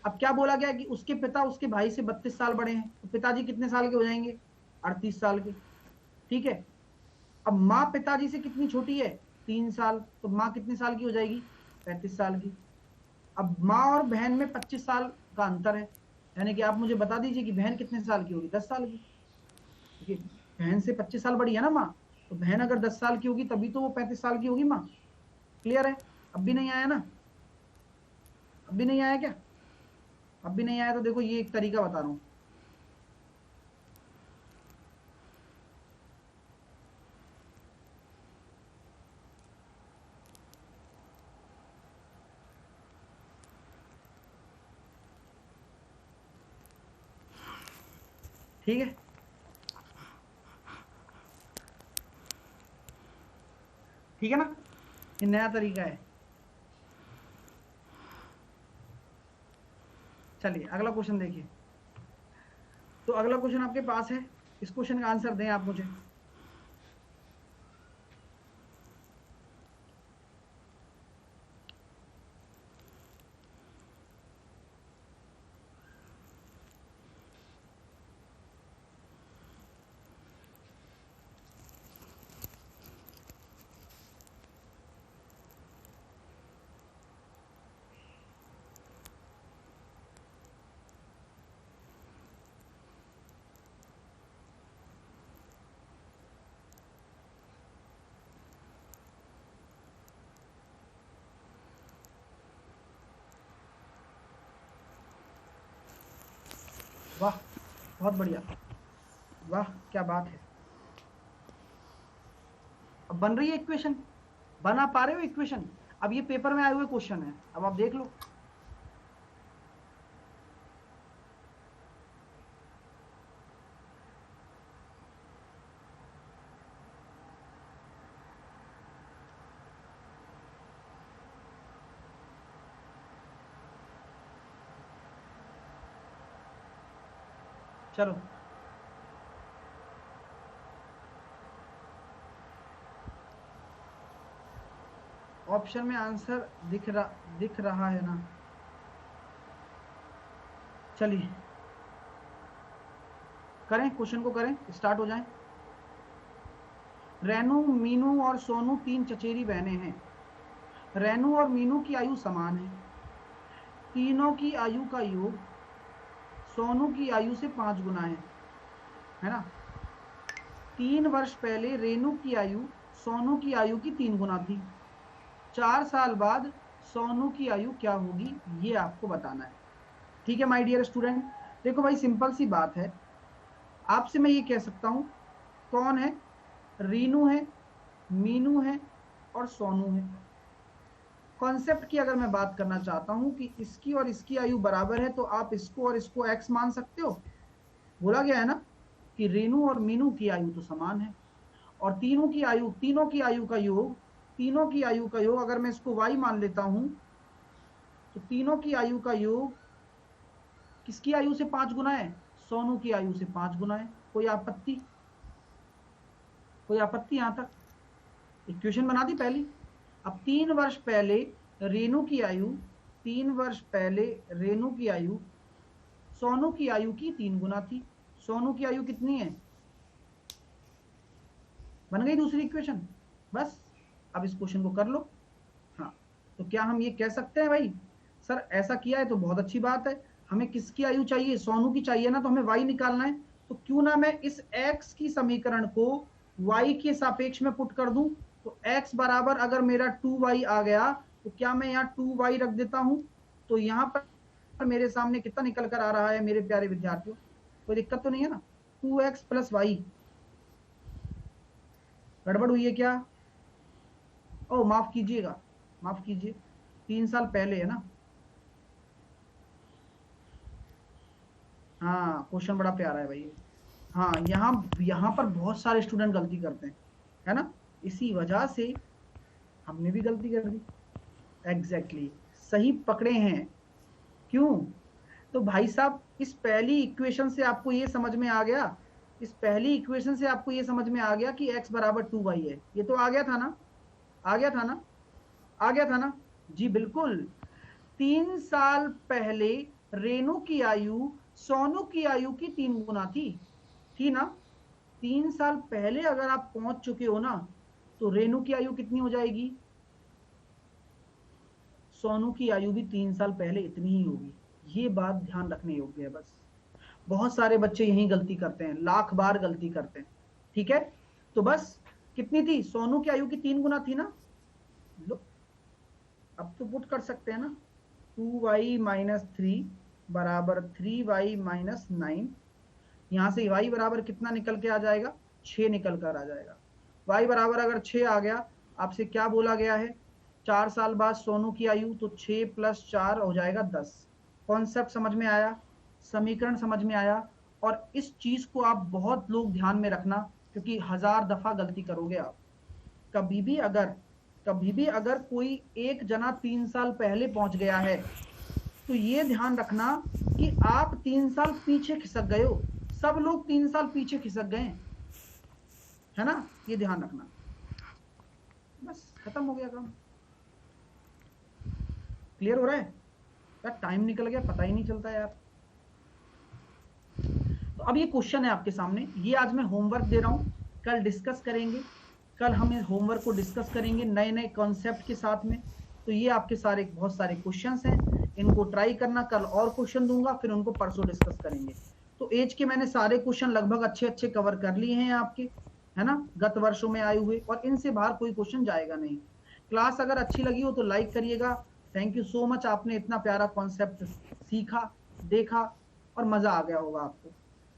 अब क्या बोला गया कि उसके पिता उसके भाई से 32 साल बड़े हैं, तो पिताजी कितने साल के हो जाएंगे, 38 साल के, ठीक है। अब माँ पिताजी से कितनी छोटी है, 3 साल, तो माँ कितने साल की हो जाएगी, 35 साल की। अब माँ और बहन में 25 साल का अंतर है, यानी कि आप मुझे बता दीजिए कि बहन कितने साल की होगी, 10 साल की, क्योंकि बहन से 25 साल बड़ी है ना माँ, तो बहन अगर 10 साल की होगी तभी तो वो 35 साल की होगी माँ। क्लियर है। अब भी नहीं आया ना, अब भी नहीं आया क्या, अब भी नहीं आया तो देखो ये एक तरीका बता रहा हूं। ठीक है, ठीक है ना, ये नया तरीका है। चलिए अगला क्वेश्चन देखिए। तो अगला क्वेश्चन आपके पास है, इस क्वेश्चन का आंसर दें आप मुझे। वाह, बहुत बढ़िया, वाह क्या बात है। अब बन रही है इक्वेशन, बना पा रहे हो इक्वेशन? अब ये पेपर में आए हुए क्वेश्चन है, अब आप देख लो। चलो ऑप्शन में आंसर दिख रहा है ना? चलिए करें, क्वेश्चन को करें, स्टार्ट हो जाएं। रेनू, मीनू और सोनू 3 चचेरी बहनें हैं। रेनू और मीनू की आयु समान है। तीनों की आयु का योग सोनू की आयु से 5 गुना है ना? 3 वर्ष पहले रेनू की आयु सोनू की आयु की 3 गुना थी। 4 साल बाद सोनू की आयु क्या होगी, ये आपको बताना है। ठीक है माय डियर स्टूडेंट, देखो भाई सिंपल सी बात है। आपसे मैं ये कह सकता हूं, कौन है? रीनू है, मीनू है और सोनू है। कॉन्सेप्ट की अगर मैं बात करना चाहता हूं कि इसकी और इसकी आयु बराबर है, तो आप इसको और इसको x मान सकते हो। बोला गया है ना कि रेनू और मीनू की आयु तो समान है, और तीनों की आयु का योग अगर मैं इसको y मान लेता हूं, तो तीनों की आयु का योग किसकी आयु से 5 गुना है? सोनू की आयु से 5 गुना है। कोई आपत्ति? कोई आपत्ति? यहां तक इक्वेशन बना दी पहली। अब 3 वर्ष पहले रेनू की आयु सोनू की आयु की 3 गुना थी। सोनू की आयु कितनी है? बन गई दूसरी इक्वेशन। बस अब इस क्वेश्चन को कर लो। हाँ, तो क्या हम ये कह सकते हैं भाई सर ऐसा किया है तो बहुत अच्छी बात है, हमें किसकी आयु चाहिए? सोनू की चाहिए ना, तो हमें y निकालना है। तो क्यों ना मैं इस x की समीकरण को y के सापेक्ष में पुट कर दूं। तो x बराबर अगर मेरा 2y आ गया, तो क्या मैं यहाँ 2y रख देता हूं। तो यहाँ पर मेरे सामने कितना निकल कर आ रहा है मेरे प्यारे विद्यार्थियों? कोई दिक्कत तो नहीं है ना? 2x plus y। गड़बड़ हुई है क्या? ओ माफ कीजिएगा, माफ कीजिए, 3 साल पहले है ना? हाँ क्वेश्चन बड़ा प्यारा है भाई। हाँ, यहाँ पर बहुत सारे स्टूडेंट गलती करते हैं, है ना? इसी वजह से हमने भी गलती कर दी। एग्जैक्टली सही पकड़े हैं। क्यों? तो भाई साहब इस पहली इक्वेशन से आपको ये समझ में आ गया, कि x बराबर 2y है। ये तो आ गया था ना? आ गया था ना? जी बिल्कुल। 3 साल पहले रेनू की आयु सोनू की आयु की 3 गुना थी ना? 3 साल पहले अगर आप पहुंच चुके हो ना, तो रेनू की आयु कितनी हो जाएगी? सोनू की आयु भी 3 साल पहले इतनी ही होगी। ये बात ध्यान रखने योग्य है। बस बहुत सारे बच्चे यही गलती करते हैं, लाख बार गलती करते हैं। ठीक है, तो बस कितनी थी? सोनू की आयु की 3 गुना थी ना? लो अब तो पुट कर सकते हैं ना, 2y माइनस 3 बराबर 3y माइनस 9। यहां से y बराबर कितना निकल के आ जाएगा? 6 निकल कर आ जाएगा। y बराबर अगर 6 आ गया, आपसे क्या बोला गया है? 4 साल बाद सोनू की आयु, तो 6 प्लस 4 हो जाएगा 10। कॉन्सेप्ट समझ में आया? समीकरण समझ में आया? और इस चीज को आप बहुत लोग ध्यान में रखना, क्योंकि 1000 दफा गलती करोगे आप। कभी भी अगर कोई एक जना 3 साल पहले पहुंच गया है, तो ये ध्यान रखना कि आप 3 साल पीछे खिसक गए हो। सब लोग 3 साल पीछे खिसक गए, है ना? ये ध्यान रखना। बस खत्म हो गया काम। क्लियर हो रहा है यार? टाइम निकल गया, पता ही नहीं चलता यार। तो अब ये क्वेश्चन है आपके सामने, ये आज मैं होमवर्क दे रहा हूं, कल डिस्कस करेंगे। कल हम इस होमवर्क को डिस्कस करेंगे नए नए कॉन्सेप्ट के साथ में। तो ये आपके बहुत सारे क्वेश्चंस हैं, इनको ट्राई करना। कल और क्वेश्चन दूंगा, फिर उनको परसों डिस्कस करेंगे। तो एज के मैंने सारे क्वेश्चन लगभग अच्छे कवर कर लिए हैं आपके, है ना, गत वर्षों में आए हुए, और इनसे बाहर कोई क्वेश्चन जाएगा नहीं। क्लास अगर अच्छी लगी हो तो लाइक करिएगा। थैंक यू सो मच, आपने इतना प्यारा कॉन्सेप्ट सीखा, देखा, और मजा आ गया होगा आपको,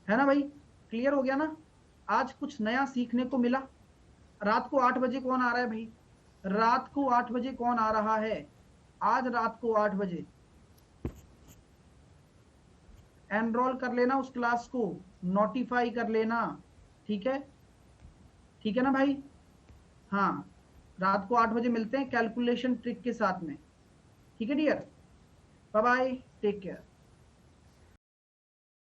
है ना भाई? क्लियर हो गया ना? आज कुछ नया सीखने को मिला। रात को 8 बजे कौन आ रहा है भाई? रात को 8 बजे कौन आ रहा है? आज रात को 8 बजे एनरोल कर लेना उस क्लास को, नोटिफाई कर लेना। ठीक है? ठीक है ना भाई? हाँ, रात को 8 बजे मिलते हैं कैलकुलेशन ट्रिक के साथ में। ठीक है dear? Bye bye, take care.